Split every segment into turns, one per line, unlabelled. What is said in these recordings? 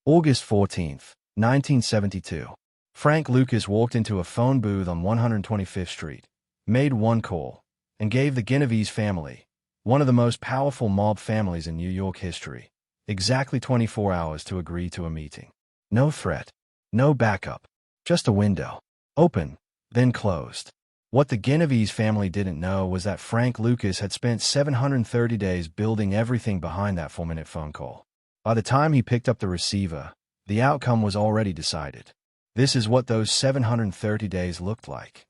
August 14th, 1972. Frank Lucas walked into a phone booth on 125th Street, made one call, and gave the Genovese family, one of the most powerful mob families in New York history, exactly 24 hours to agree to a meeting. No threat, no backup, just a window. Open, then closed. What the Genovese family didn't know was that Frank Lucas had spent 730 days building everything behind that 4-minute phone call. By the time he picked up the receiver, the outcome was already decided. This is what those 730 days looked like.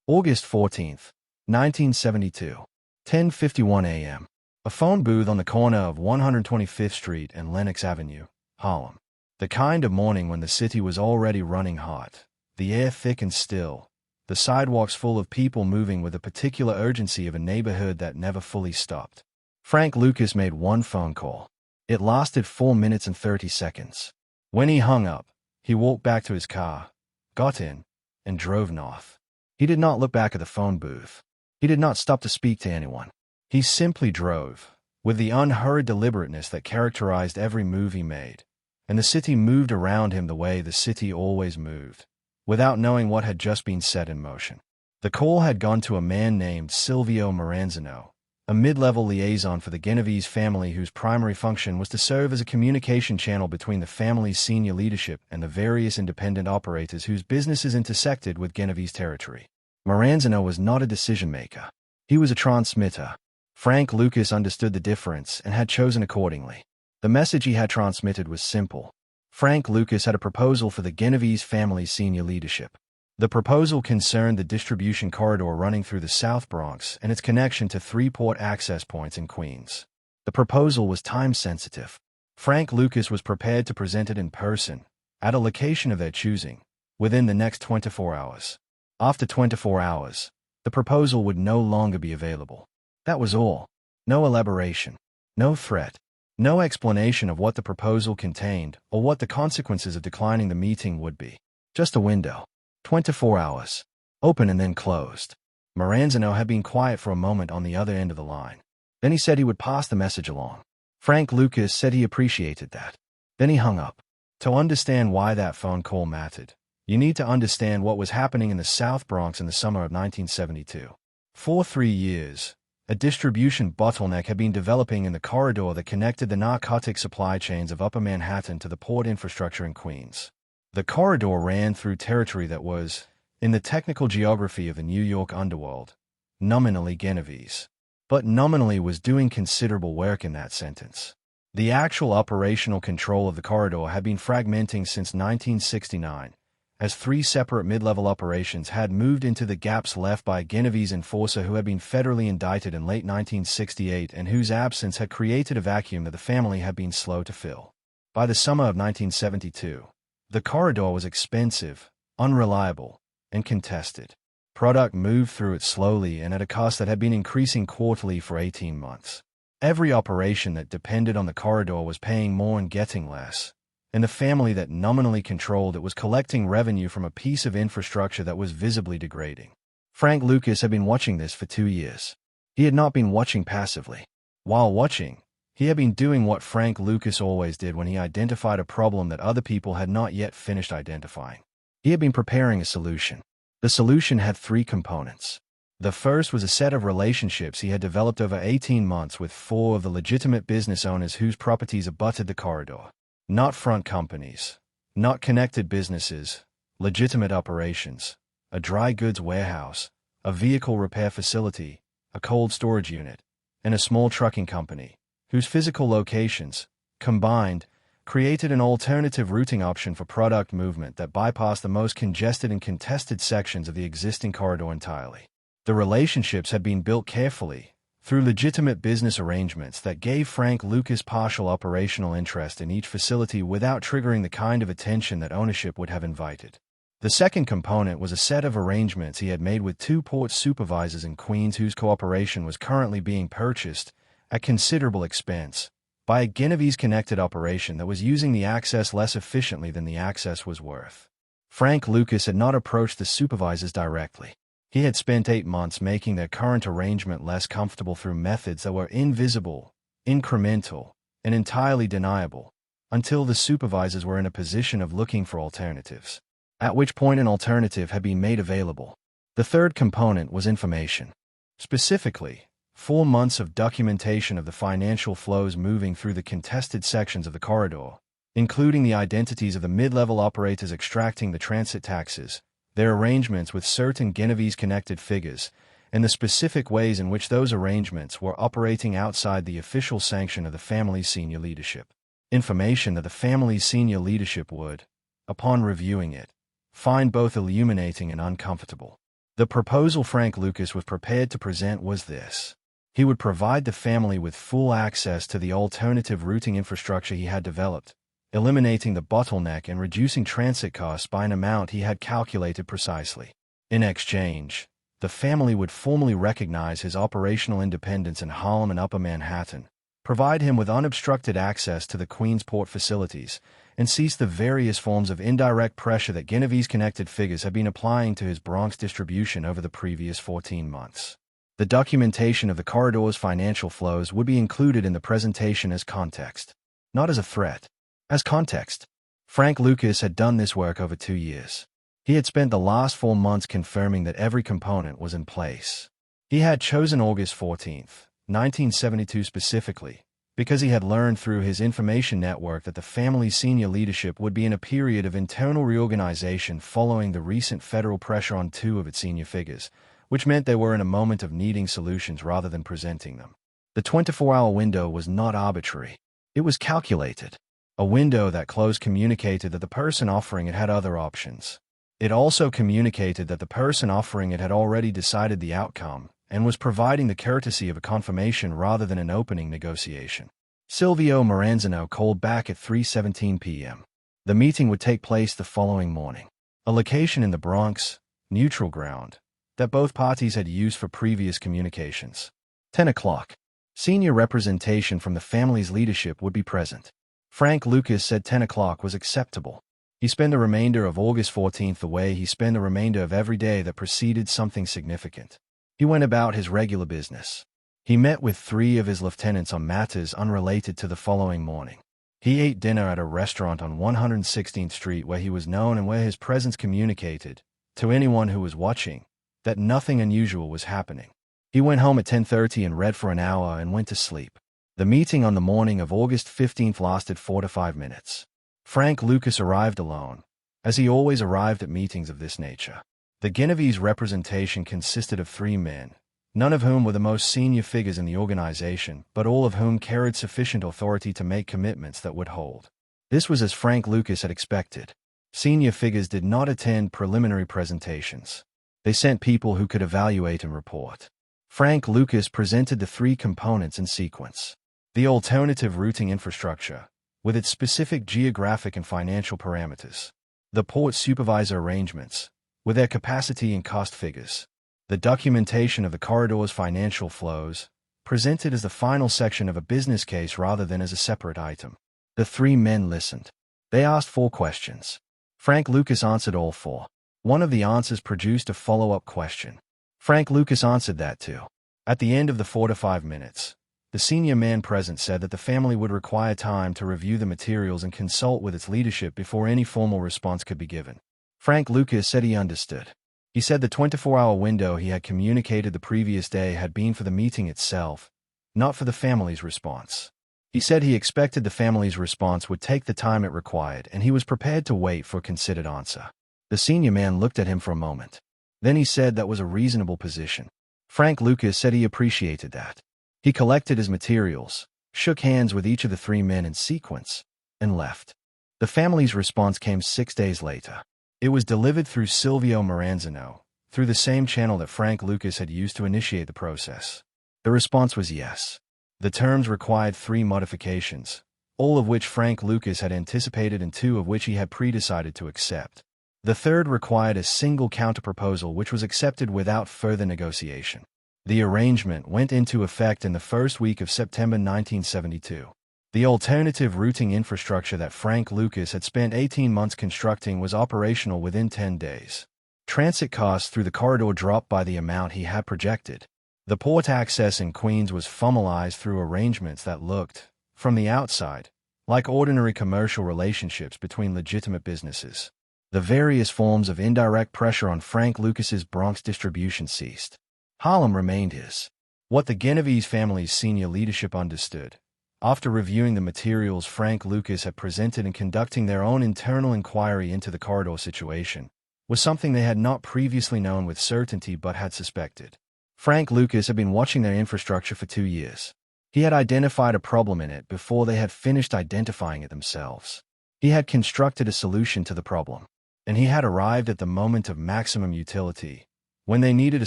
August 14th, 1972. 10:51 a.m. A phone booth on the corner of 125th Street and Lenox Avenue, Harlem. The kind of morning when the city was already running hot, the air thick and still, the sidewalks full of people moving with the particular urgency of a neighborhood that never fully stopped. Frank Lucas made one phone call. It lasted 4 minutes and 30 seconds. When he hung up, he walked back to his car, got in, and drove north. He did not look back at the phone booth. He did not stop to speak to anyone. He simply drove, with the unhurried deliberateness that characterized every move he made, and the city moved around him the way the city always moved, without knowing what had just been set in motion. The call had gone to a man named Silvio Maranzano, a mid-level liaison for the Genovese family whose primary function was to serve as a communication channel between the family's senior leadership and the various independent operators whose businesses intersected with Genovese territory. Maranzano was not a decision-maker. He was a transmitter. Frank Lucas understood the difference and had chosen accordingly. The message he had transmitted was simple. Frank Lucas had a proposal for the Genovese family's senior leadership. The proposal concerned the distribution corridor running through the South Bronx and its connection to 3 port access points in Queens. The proposal was time-sensitive. Frank Lucas was prepared to present it in person, at a location of their choosing, within the next 24 hours. After 24 hours, the proposal would no longer be available. That was all. No elaboration, no threat, no explanation of what the proposal contained or what the consequences of declining the meeting would be. Just a window. 24 hours. Open and then closed. Maranzano had been quiet for a moment on the other end of the line. Then he said he would pass the message along. Frank Lucas said he appreciated that. Then he hung up. To understand why that phone call mattered, you need to understand what was happening in the South Bronx in the summer of 1972. For 3 years, a distribution bottleneck had been developing in the corridor that connected the narcotic supply chains of Upper Manhattan to the port infrastructure in Queens. The corridor ran through territory that was, in the technical geography of the New York Underworld, nominally Genovese, but nominally was doing considerable work in that sentence. The actual operational control of the corridor had been fragmenting since 1969, as 3 separate mid-level operations had moved into the gaps left by a Genovese enforcer who had been federally indicted in late 1968 and whose absence had created a vacuum that the family had been slow to fill. By the summer of 1972, the corridor was expensive, unreliable, and contested. Product moved through it slowly and at a cost that had been increasing quarterly for 18 months. Every operation that depended on the corridor was paying more and getting less, and the family that nominally controlled it was collecting revenue from a piece of infrastructure that was visibly degrading. Frank Lucas had been watching this for 2 years. He had not been watching passively. While watching, he had been doing what Frank Lucas always did when he identified a problem that other people had not yet finished identifying. He had been preparing a solution. The solution had 3 components. The first was a set of relationships he had developed over 18 months with 4 of the legitimate business owners whose properties abutted the corridor. Not front companies, not connected businesses, legitimate operations, a dry goods warehouse, a vehicle repair facility, a cold storage unit, and a small trucking company, whose physical locations, combined, created an alternative routing option for product movement that bypassed the most congested and contested sections of the existing corridor entirely. The relationships had been built carefully, through legitimate business arrangements that gave Frank Lucas partial operational interest in each facility without triggering the kind of attention that ownership would have invited. The second component was a set of arrangements he had made with 2 port supervisors in Queens whose cooperation was currently being purchased, at considerable expense, by a Genovese-connected operation that was using the access less efficiently than the access was worth. Frank Lucas had not approached the supervisors directly. He had spent 8 months making their current arrangement less comfortable through methods that were invisible, incremental, and entirely deniable, until the supervisors were in a position of looking for alternatives, at which point an alternative had been made available. The third component was information. Specifically, 4 months of documentation of the financial flows moving through the contested sections of the corridor, including the identities of the mid-level operators extracting the transit taxes, their arrangements with certain Genovese-connected figures, and the specific ways in which those arrangements were operating outside the official sanction of the family's senior leadership. Information that the family's senior leadership would, upon reviewing it, find both illuminating and uncomfortable. The proposal Frank Lucas was prepared to present was this. He would provide the family with full access to the alternative routing infrastructure he had developed, eliminating the bottleneck and reducing transit costs by an amount he had calculated precisely. In exchange, the family would formally recognize his operational independence in Harlem and Upper Manhattan, provide him with unobstructed access to the Queensport facilities, and cease the various forms of indirect pressure that Genovese-connected figures had been applying to his Bronx distribution over the previous 14 months. The documentation of the corridor's financial flows would be included in the presentation as context, not as a threat. As context, Frank Lucas had done this work over 2 years. He had spent the last 4 months confirming that every component was in place. He had chosen August 14, 1972 specifically, because he had learned through his information network that the family's senior leadership would be in a period of internal reorganization following the recent federal pressure on 2 of its senior figures, which meant they were in a moment of needing solutions rather than presenting them. The 24-hour window was not arbitrary. It was calculated. A window that closed communicated that the person offering it had other options. It also communicated that the person offering it had already decided the outcome and was providing the courtesy of a confirmation rather than an opening negotiation. Silvio Maranzano called back at 3:17 p.m. The meeting would take place the following morning. A location in the Bronx, neutral ground, that both parties had used for previous communications. 10 o'clock. Senior representation from the family's leadership would be present. Frank Lucas said 10 o'clock was acceptable. He spent the remainder of August 14th the way he spent the remainder of every day that preceded something significant. He went about his regular business. He met with 3 of his lieutenants on matters unrelated to the following morning. He ate dinner at a restaurant on 116th Street where he was known and where his presence communicated, to anyone who was watching, that nothing unusual was happening. He went home at 10:30 and read for an hour and went to sleep. The meeting on the morning of August 15th lasted 4 to 5 minutes. Frank Lucas arrived alone, as he always arrived at meetings of this nature. The Genovese representation consisted of 3 men, none of whom were the most senior figures in the organization, but all of whom carried sufficient authority to make commitments that would hold. This was as Frank Lucas had expected. Senior figures did not attend preliminary presentations. They sent people who could evaluate and report. Frank Lucas presented the 3 components in sequence. The alternative routing infrastructure, with its specific geographic and financial parameters. The port supervisor arrangements, with their capacity and cost figures. The documentation of the corridor's financial flows, presented as the final section of a business case rather than as a separate item. The 3 men listened. They asked 4 questions. Frank Lucas answered all 4. One of the answers produced a follow-up question. Frank Lucas answered that too. At the end of the 4 to 5 minutes, the senior man present said that the family would require time to review the materials and consult with its leadership before any formal response could be given. Frank Lucas said he understood. He said the 24-hour window he had communicated the previous day had been for the meeting itself, not for the family's response. He said he expected the family's response would take the time it required and he was prepared to wait for a considered answer. The senior man looked at him for a moment. Then he said that was a reasonable position. Frank Lucas said he appreciated that. He collected his materials, shook hands with each of the 3 men in sequence, and left. The family's response came 6 days later. It was delivered through Silvio Maranzano, through the same channel that Frank Lucas had used to initiate the process. The response was yes. The terms required 3 modifications, all of which Frank Lucas had anticipated and 2 of which he had pre-decided to accept. The third required a single counterproposal which was accepted without further negotiation. The arrangement went into effect in the first week of September 1972. The alternative routing infrastructure that Frank Lucas had spent 18 months constructing was operational within 10 days. Transit costs through the corridor dropped by the amount he had projected. The port access in Queens was formalized through arrangements that looked, from the outside, Like ordinary commercial relationships between legitimate businesses, the various forms of indirect pressure on Frank Lucas's Bronx distribution ceased. Harlem remained his. What the Genovese family's senior leadership understood, after reviewing the materials Frank Lucas had presented and conducting their own internal inquiry into the corridor situation, was something they had not previously known with certainty but had suspected. Frank Lucas had been watching their infrastructure for 2 years. He had identified a problem in it before they had finished identifying it themselves. He had constructed a solution to the problem, and he had arrived at the moment of maximum utility, when they needed a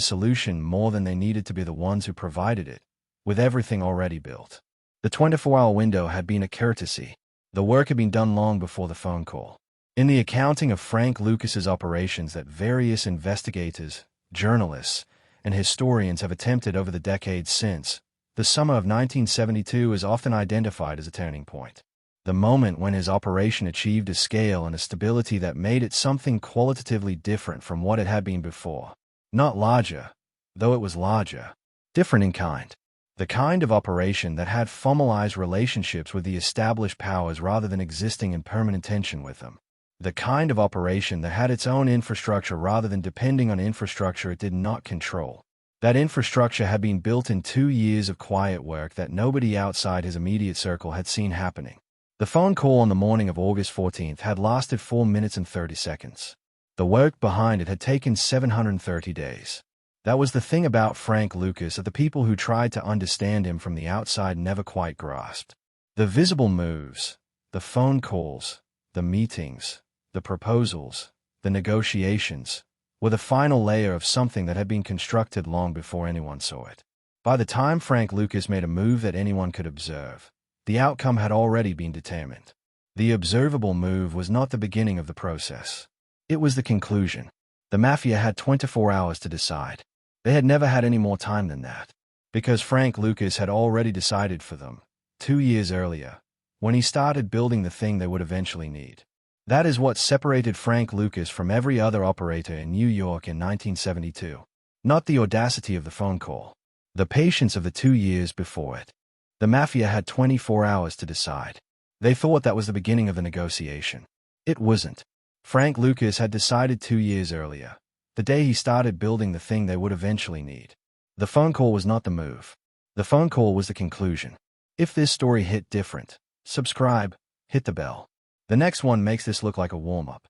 solution more than they needed to be the ones who provided it, with everything already built. The 24-hour window had been a courtesy. The work had been done long before the phone call. In the accounting of Frank Lucas's operations that various investigators, journalists, and historians have attempted over the decades since, the summer of 1972 is often identified as a turning point. The moment when his operation achieved a scale and a stability that made it something qualitatively different from what it had been before. Not larger, though it was larger. Different in kind. The kind of operation that had formalized relationships with the established powers rather than existing in permanent tension with them. The kind of operation that had its own infrastructure rather than depending on infrastructure it did not control. That infrastructure had been built in 2 years of quiet work that nobody outside his immediate circle had seen happening. The phone call on the morning of August 14th had lasted 4 minutes and 30 seconds. The work behind it had taken 730 days. That was the thing about Frank Lucas that the people who tried to understand him from the outside never quite grasped. The visible moves, the phone calls, the meetings, the proposals, the negotiations, were the final layer of something that had been constructed long before anyone saw it. By the time Frank Lucas made a move that anyone could observe, the outcome had already been determined. The observable move was not the beginning of the process. It was the conclusion. The Mafia had 24 hours to decide. They had never had any more time than that, because Frank Lucas had already decided for them, 2 years earlier, when he started building the thing they would eventually need. That is what separated Frank Lucas from every other operator in New York in 1972. Not the audacity of the phone call, the patience of the 2 years before it. The Mafia had 24 hours to decide. They thought that was the beginning of the negotiation. It wasn't. Frank Lucas had decided 2 years earlier, the day he started building the thing they would eventually need. The phone call was not the move. The phone call was the conclusion. If this story hit different, subscribe, hit the bell. The next one makes this look like a warm-up.